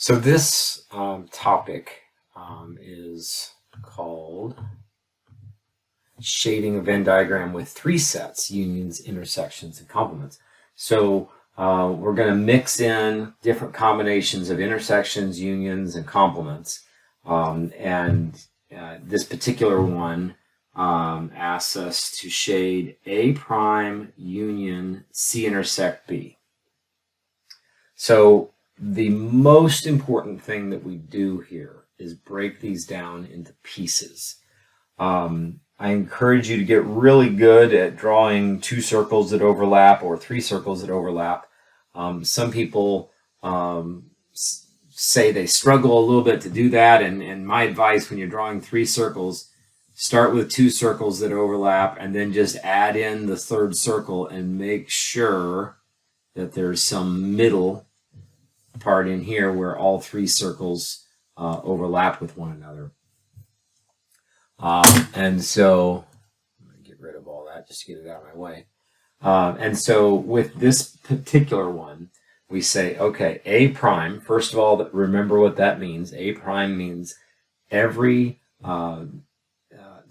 So this topic is called shading a Venn diagram with three sets: unions, intersections, and complements. So we're going to mix in different combinations of intersections, unions, and complements. This particular one asks us to shade A prime union C intersect B. So the most important thing that we do here is break these down into pieces. I encourage you to get really good at drawing two circles that overlap or three circles that overlap. Some people say they struggle a little bit to do that, and my advice when you're drawing three circles, start with two circles that overlap and then just add in the third circle and make sure that there's some middle part in here where all three circles overlap with one another. And so I'm going to get rid of all that just to get it out of my way. And so with this particular one, we say, okay, A prime, first of all, remember what that means. A prime means every, the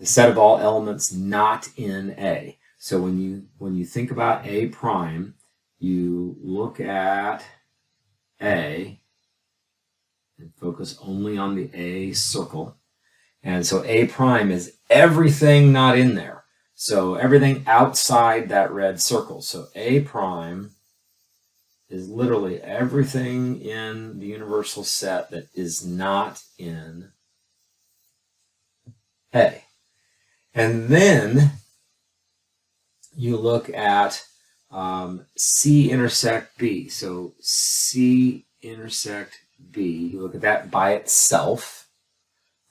set of all elements not in A. So when you think about A prime, you look at A and focus only on the A circle. And so A prime is everything not in there. So everything outside that red circle. So A prime is literally everything in the universal set that is not in A. And then you look at C intersect B. So C intersect B, you look at that by itself,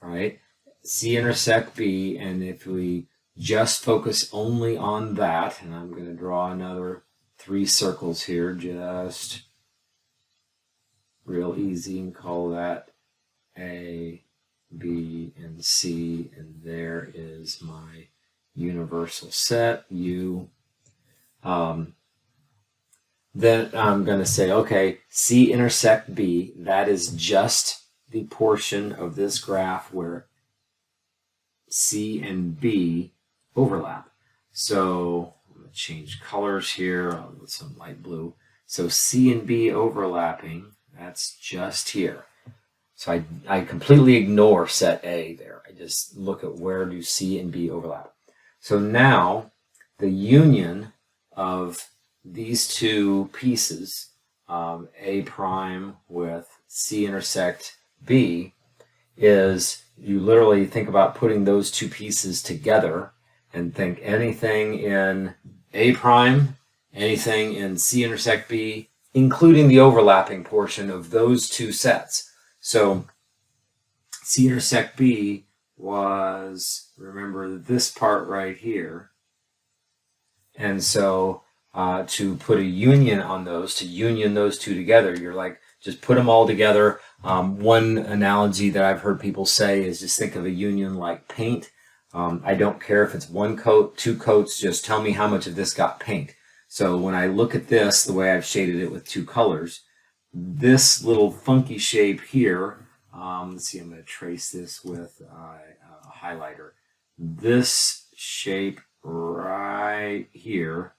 right? C intersect B, and if we just focus only on that, and I'm going to draw another three circles here, just real easy, and call that A, B, and C, and there is my universal set, U. Then I'm going to say, okay, C intersect B, that is just the portion of this graph where C and B overlap. So I'm going to change colors here with some light blue. So C and B overlapping, that's just here. So I completely ignore set A there. I just look at where do C and B overlap. So now the union of these two pieces, A prime with C intersect B, is you literally think about putting those two pieces together and think anything in A prime, anything in C intersect B, including the overlapping portion of those two sets. So C intersect B was, remember, this part right here. And so to put a union on those, to union those two together, you're like, just put them all together. One analogy that I've heard people say is just think of a union like paint. I don't care if it's one coat, two coats, just tell me how much of this got paint. So when I look at this, the way I've shaded it with two colors, this little funky shape here, let's see, I'm going to trace this with a highlighter. This shape right here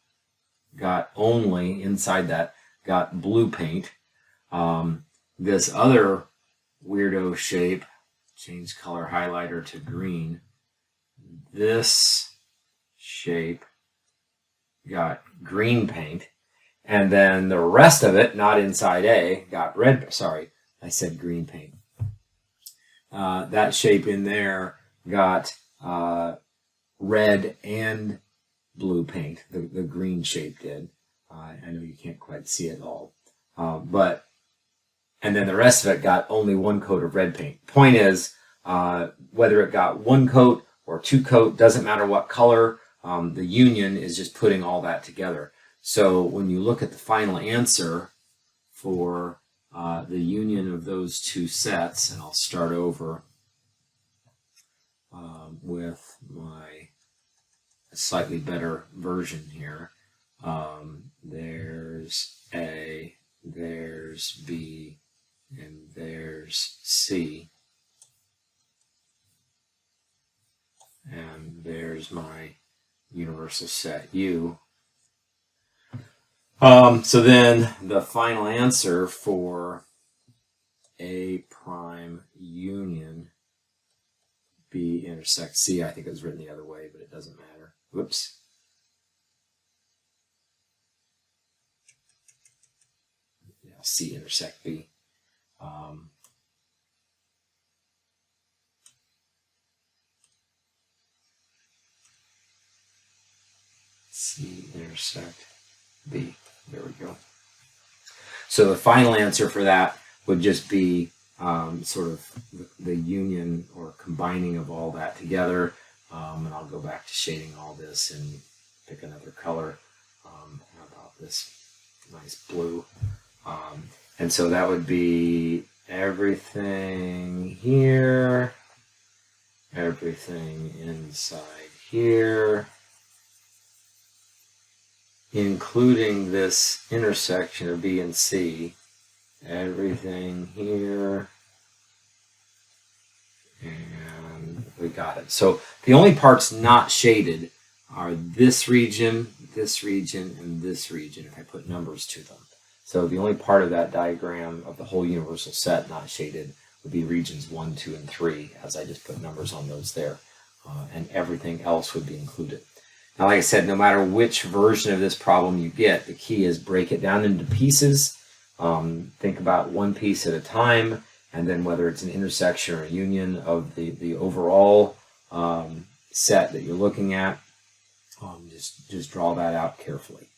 got only, inside that, got blue paint. This other weirdo shape, change color highlighter to green, this shape got green paint, and then the rest of it, not inside A, got red, sorry, I said green paint. That shape in there got red and blue paint, the green shape did. I know you can't quite see it all, and then the rest of it got only one coat of red paint. Point is, whether it got one coat or two coat, doesn't matter what color, the union is just putting all that together. So when you look at the final answer for the union of those two sets, and I'll start over with my slightly better version here. There's A, there's B, and there C. And there's my universal set U. So then the final answer for A prime union B intersect C, I think it was written the other way, but it doesn't matter. Whoops. Yeah, C intersect B. C intersect B. There we go. So the final answer for that would just be sort of the union or combining of all that together. And I'll go back to shading all this and pick another color. How about this nice blue? And so that would be everything here, everything inside here, including this intersection of B and C, everything here, and we got it. So the only parts not shaded are this region, and this region, if I put numbers to them. So the only part of that diagram of the whole universal set not shaded would be regions 1, 2, and 3, as I just put numbers on those there. And everything else would be included. Now, like I said, no matter which version of this problem you get, the key is break it down into pieces. Think about one piece at a time, and then whether it's an intersection or a union of the overall set that you're looking at, just draw that out carefully.